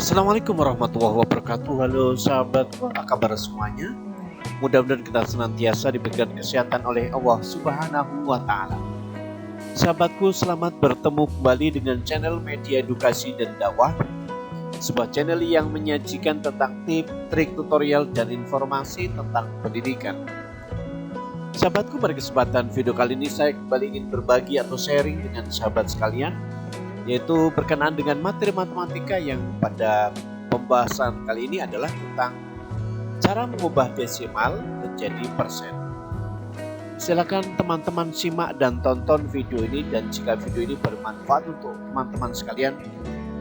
Assalamualaikum warahmatullahi wabarakatuh. Halo sahabatku, apa kabar semuanya? Mudah-mudahan kita senantiasa diberikan kesehatan oleh Allah Subhanahu wa Ta'ala. Sahabatku, selamat bertemu kembali dengan channel Media Edukasi dan Dakwah, sebuah channel yang menyajikan tentang tips, trik, tutorial, dan informasi tentang pendidikan. Sahabatku, pada kesempatan video kali ini saya kembali ingin berbagi atau sharing dengan sahabat sekalian, yaitu berkenaan dengan materi matematika yang pada pembahasan kali ini adalah tentang cara mengubah desimal menjadi persen. Silakan teman-teman simak dan tonton video ini, dan jika video ini bermanfaat untuk teman-teman sekalian,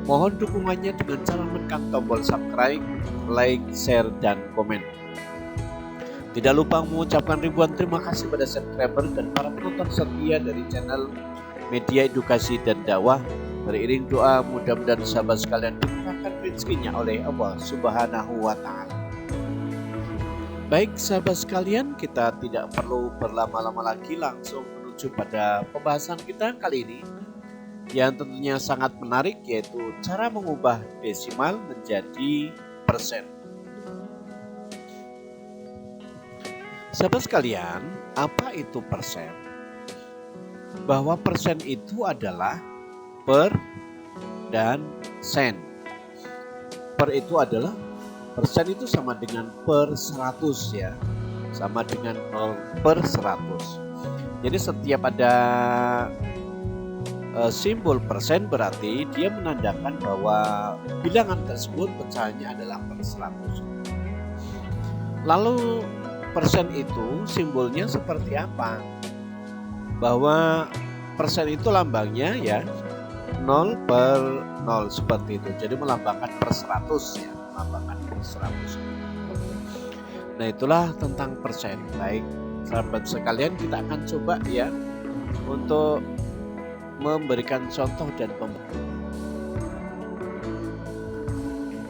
mohon dukungannya dengan cara menekan tombol subscribe, like, share, dan komen. Tidak lupa mengucapkan ribuan terima kasih pada subscriber dan para penonton setia dari channel Media Edukasi dan Dakwah. Beriring doa, mudah-mudahan sahabat sekalian dimurahkan rezekinya oleh Allah Subhanahu wa Ta'ala. Baik sahabat sekalian, kita tidak perlu berlama-lama lagi, langsung menuju pada pembahasan kita kali ini yang tentunya sangat menarik, yaitu cara mengubah desimal menjadi persen. Sahabat sekalian, apa itu persen? Bahwa persen itu adalah per dan sen. Per itu adalah, persen itu sama dengan per 100 ya, sama dengan 0 per 100. Jadi setiap ada simbol persen berarti dia menandakan bahwa bilangan tersebut pecahannya adalah per 100. Lalu persen itu simbolnya seperti apa? Bahwa persen itu lambangnya ya 0 per 0 seperti itu. Jadi melambangkan per 100 ya, melambangkan per 100. Nah, itulah tentang persen. Baik, sahabat sekalian, kita akan coba ya untuk memberikan contoh dan pembuktian.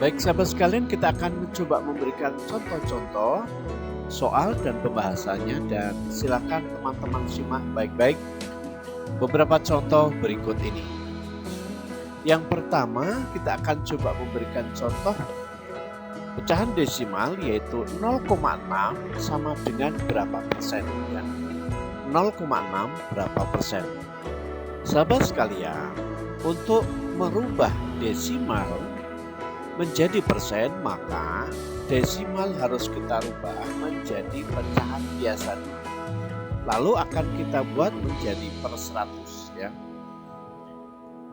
Baik, sahabat sekalian, kita akan mencoba memberikan contoh-contoh soal dan pembahasannya, dan silakan teman-teman simak baik-baik beberapa contoh berikut ini. Yang pertama, kita akan coba memberikan contoh pecahan desimal, yaitu 0,6 sama dengan berapa persen ya? 0,6 berapa persen? Sahabat sekalian, untuk merubah desimal menjadi persen, maka desimal harus kita rubah menjadi pecahan biasa. Lalu akan kita buat menjadi per 100 ya.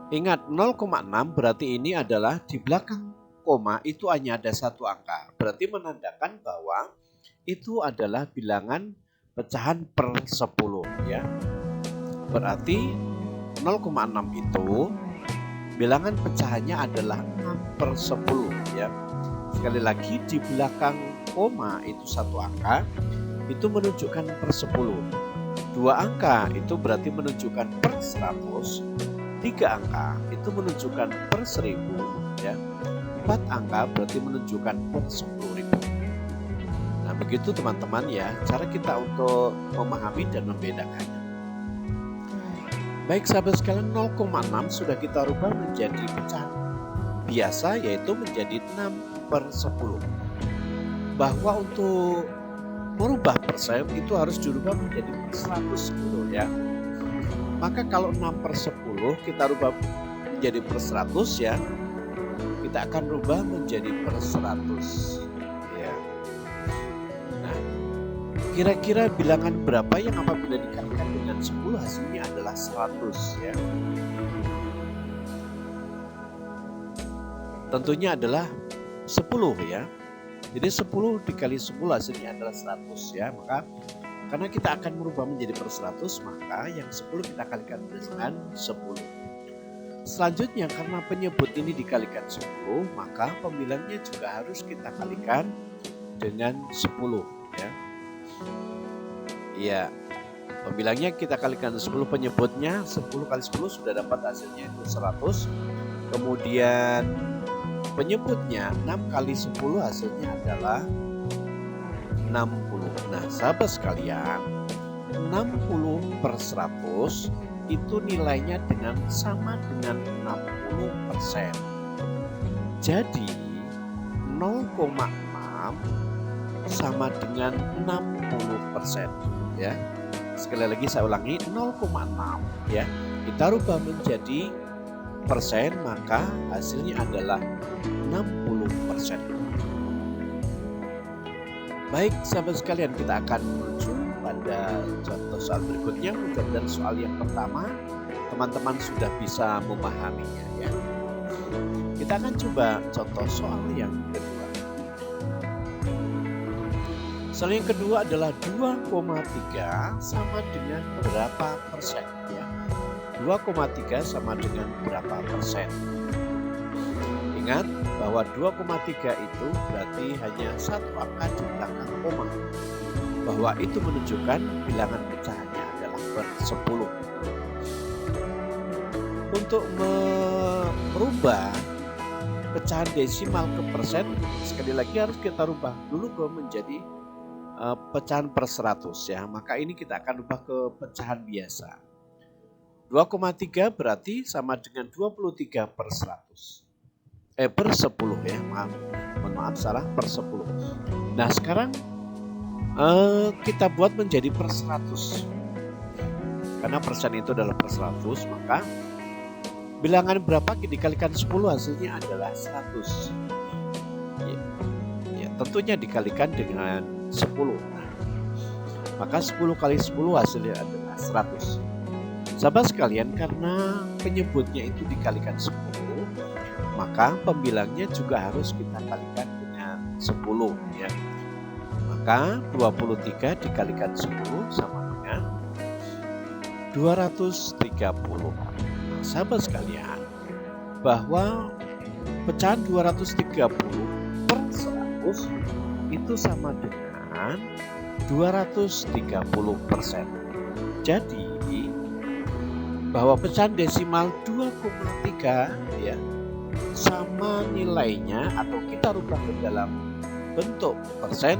Ingat, 0,6 berarti ini adalah di belakang koma itu hanya ada satu angka. Berarti menandakan bahwa itu adalah bilangan pecahan per 10 ya. Berarti 0,6 itu bilangan pecahannya adalah 6 per 10 ya. Sekali lagi, di belakang koma itu satu angka, itu menunjukkan per 10. Dua angka itu berarti menunjukkan per 100. 3 angka itu menunjukkan per 1000 ya. 4 angka berarti menunjukkan per 10.000. Nah, begitu teman-teman ya cara kita untuk memahami dan membedakannya. Baik sahabat sekalian, 0,6 sudah kita rubah menjadi pecahan biasa, yaitu menjadi 6 per 10. Bahwa untuk merubah persen itu harus dirubah menjadi per 100 dulu ya. Maka kalau 6 per 10 kita rubah menjadi per 100 ya, kita akan rubah menjadi per 100 ya. Nah, kira-kira bilangan berapa yang apabila dikalikan dengan 10 hasilnya adalah 100 ya? Tentunya adalah 10 ya. Jadi 10 dikali 10 hasilnya adalah 100 ya. Maka karena kita akan merubah menjadi per 100, maka yang 10 kita kalikan dengan 10. Selanjutnya, karena penyebut ini dikalikan 10, maka pembilangnya juga harus kita kalikan dengan 10 ya. Iya, pembilangnya kita kalikan 10, penyebutnya 10 kali 10 sudah dapat hasilnya itu 100. Kemudian penyebutnya 6 kali 10 hasilnya adalah 60. Nah, sahabat sekalian, 60 per 100 itu nilainya sama dengan 60%. Jadi 0,6 sama dengan 60%, ya. Sekali lagi saya ulangi, 0,6 ya. Kita rubah menjadi persen, maka hasilnya adalah 60%. Baik, sahabat sekalian, kita akan menuju pada contoh soal berikutnya. Mudah-mudahan soal yang pertama teman-teman sudah bisa memahaminya, ya. Kita akan coba contoh soal yang kedua. Soal yang kedua adalah 2,3 sama dengan berapa persen, ya. 2,3 sama dengan berapa persen. Ingat bahwa 2,3 itu berarti hanya satu angka di belakang koma, bahwa itu menunjukkan bilangan pecahannya adalah per 10. Untuk merubah pecahan desimal ke persen, sekali lagi harus kita rubah dulu ke menjadi pecahan per 100, ya. Maka ini kita akan rubah ke pecahan biasa. 2,3 berarti sama dengan 23 per 100. Per 10, ya. Maaf salah, per 10. Nah, sekarang kita buat menjadi per 100. Karena persen itu adalah per 100, maka bilangan berapa dikalikan 10 hasilnya adalah 100. Ya, tentunya dikalikan dengan 10. Nah, maka 10 kali 10 hasilnya adalah 100. Sahabat sekalian, karena penyebutnya itu dikalikan 10, maka pembilangnya juga harus kita kalikan dengan 10, ya. Maka 23 dikalikan 10 sama dengan 230. Nah, sahabat sekalian, bahwa pecahan 230 per 100 itu sama dengan 230%. Jadi bahwa pecahan desimal 2,3 ya sama nilainya, atau kita rubah ke dalam bentuk persen,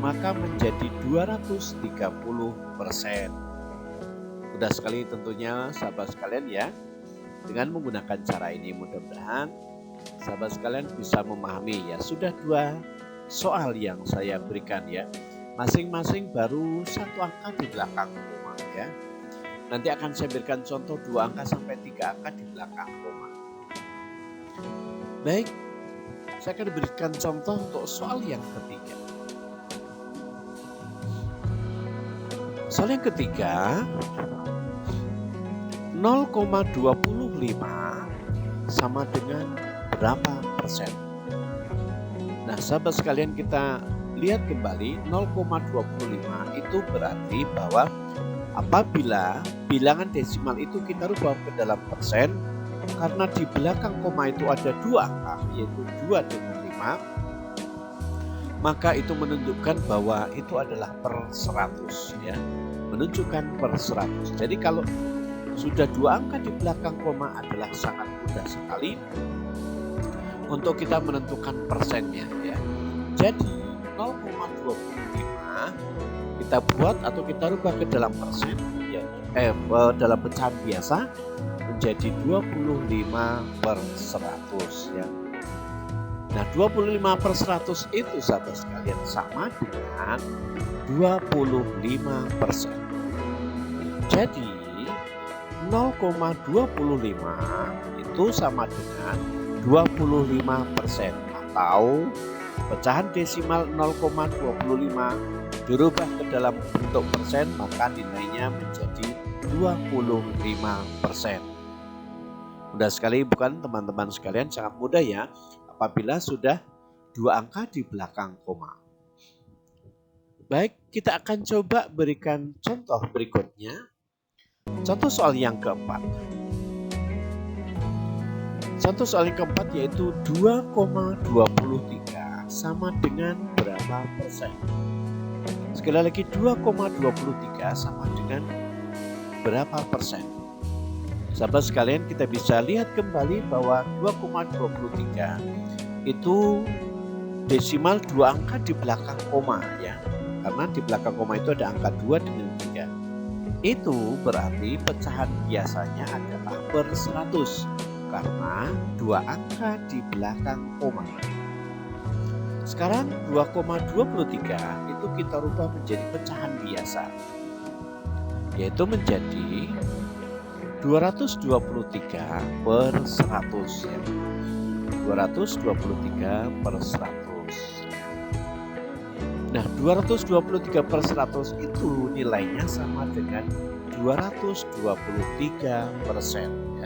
maka menjadi 230%. Mudah sekali tentunya sahabat sekalian, ya. Dengan menggunakan cara ini mudah-mudahan sahabat sekalian bisa memahami, ya. Sudah 2 soal yang saya berikan, ya. Masing-masing baru 1 angka di belakang koma, ya. Nanti akan saya berikan contoh 2 angka sampai 3 angka di belakang koma. Baik, saya akan berikan contoh untuk soal yang ketiga. Soal yang ketiga, 0,25 sama dengan berapa persen? Nah, sahabat sekalian, kita lihat kembali 0,25 itu berarti bahwa apabila bilangan desimal itu kita rubah ke dalam persen, karena di belakang koma itu ada 2 angka, yaitu 2 dengan 5, maka itu menunjukkan bahwa itu adalah per 100, ya. Menunjukkan per 100. Jadi kalau sudah 2 angka di belakang koma adalah sangat mudah sekali untuk kita menentukan persennya, ya. Jadi 0,25 kita buat atau kita rubah ke dalam persen, ya, dalam pecahan biasa menjadi 25 per 100, ya. Nah, 25 per 100 itu sahabat sekalian sama dengan 25%. Jadi 0,25 itu sama dengan 25%, atau pecahan desimal 0,25 dirubah ke dalam bentuk persen, maka nilainya menjadi 25%. Mudah sekali bukan teman-teman sekalian? Sangat mudah, ya, apabila sudah 2 angka di belakang koma. Baik, kita akan coba berikan contoh berikutnya. Contoh soal yang keempat. Contoh soal yang keempat yaitu 2,23 sama dengan berapa persen? Sekali lagi, 2,23 sama dengan berapa persen? Sahabat sekalian, kita bisa lihat kembali bahwa 2,23 itu desimal 2 angka di belakang koma, ya. Karena di belakang koma itu ada angka 2 dengan 3. Itu berarti pecahan biasanya adalah per 100. karena dua angka di belakang koma. Sekarang 2,23 itu kita rubah menjadi pecahan biasa, yaitu menjadi 223 per 100 ya. 223 per 100. Nah, 223 per 100 itu nilainya sama dengan 223%. Ya.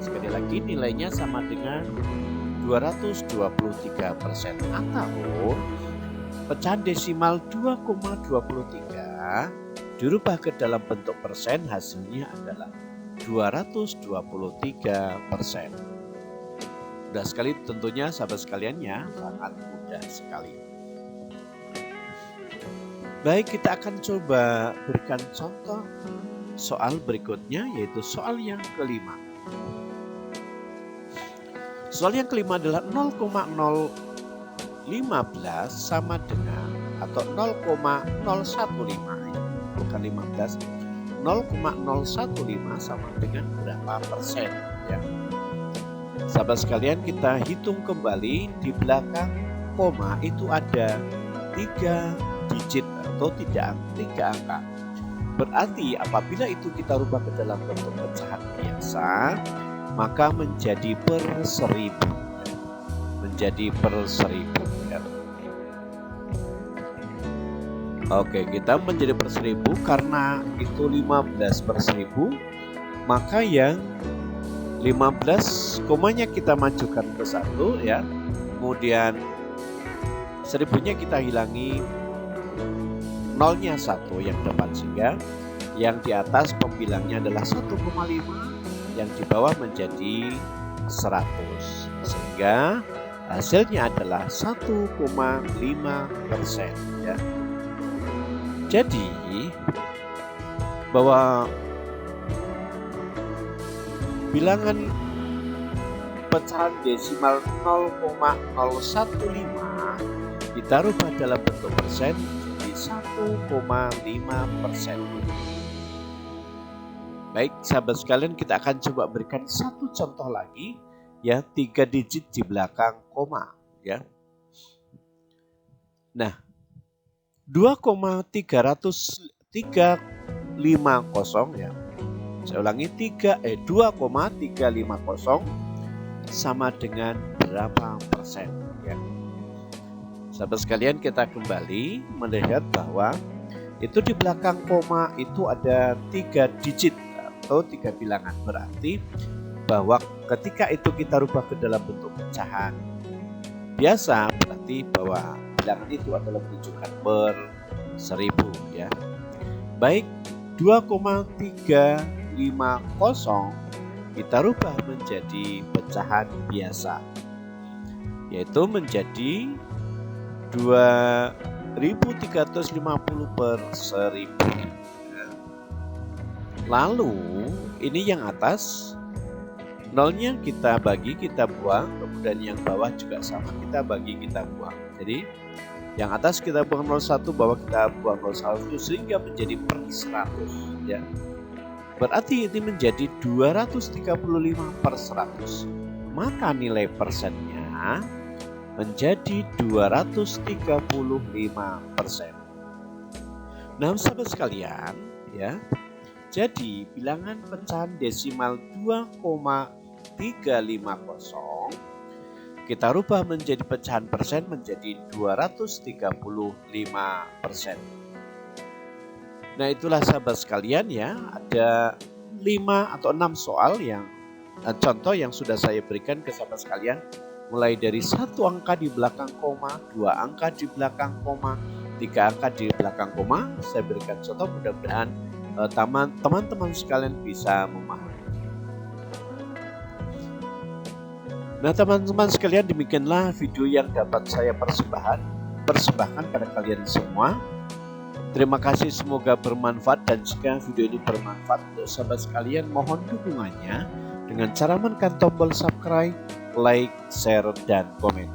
Sekali lagi nilainya sama dengan 223% atau pecahan desimal 2,23 dirubah ke dalam bentuk persen, hasilnya adalah 223%. Mudah sekali tentunya sahabat sekalian ya, sangat mudah sekali. Baik, kita akan coba berikan contoh soal berikutnya, yaitu soal yang kelima. Soal yang kelima adalah 0,015 sama dengan atau 0,015 bukan 15, 0,015 sama dengan berapa persen ya. Sahabat sekalian, kita hitung kembali, di belakang koma itu ada 3 digit atau 3 angka. Berarti apabila itu kita rubah ke dalam bentuk pecahan biasa, maka menjadi per 1000. Menjadi per 1000 ya. Oke, kita menjadi per 1000 karena itu 15 per 1000, maka yang 15 komanya kita majukan ke 1 ya. Kemudian 1000-nya kita hilangi, nolnya 1 yang depan, sehingga yang di atas pembilangnya adalah 1,5, yang di bawah menjadi 100, sehingga hasilnya adalah 1,5% ya. Jadi bahwa bilangan pecahan desimal 0,015 kita rubah dalam bentuk persen jadi 1,5%. Baik sahabat sekalian, kita akan coba berikan satu contoh lagi ya, 3 digit di belakang koma ya. Nah, 2,350 ya. Saya ulangi, 2,350 sama dengan berapa persen ya. Sahabat sekalian, kita kembali melihat bahwa itu di belakang koma itu ada 3 digit atau 3 bilangan. Berarti bahwa ketika itu kita rubah ke dalam bentuk pecahan biasa, berarti bahwa bilangan itu adalah menunjukkan per 1000 ya. Baik, 2,350 kita rubah menjadi pecahan biasa, yaitu menjadi 2350 per 1000. Lalu ini yang atas, nolnya kita bagi, kita buang, kemudian yang bawah juga sama, kita bagi, kita buang. Jadi yang atas kita buang 01, bawah kita buang 01, sehingga menjadi per 100 ya. Berarti ini menjadi 235 per 100. Maka nilai persennya menjadi 235%. Nah, sahabat sekalian ya. Jadi bilangan pecahan desimal 2,350 kita rubah menjadi pecahan persen menjadi 235%. Nah, itulah sahabat sekalian ya, ada 5 atau 6 soal yang contoh yang sudah saya berikan ke sahabat sekalian, mulai dari 1 angka di belakang koma, 2 angka di belakang koma, 3 angka di belakang koma. Saya berikan contoh, mudah-mudahan teman-teman sekalian bisa memahami. Nah, teman-teman sekalian, demikianlah video yang dapat saya persembahkan pada kalian semua. Terima kasih, semoga bermanfaat, dan jika video ini bermanfaat untuk sahabat sekalian, mohon dukungannya dengan cara menekan tombol subscribe, like, share, dan komen.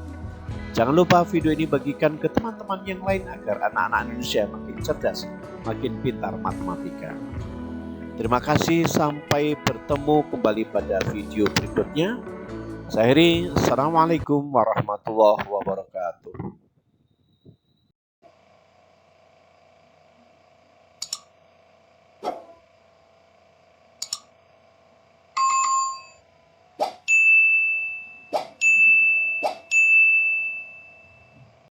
Jangan lupa video ini bagikan ke teman-teman yang lain agar anak-anak Indonesia makin cerdas, makin pintar matematika. Terima kasih, sampai bertemu kembali pada video berikutnya. Saya akhiri, Assalamualaikum warahmatullahi wabarakatuh.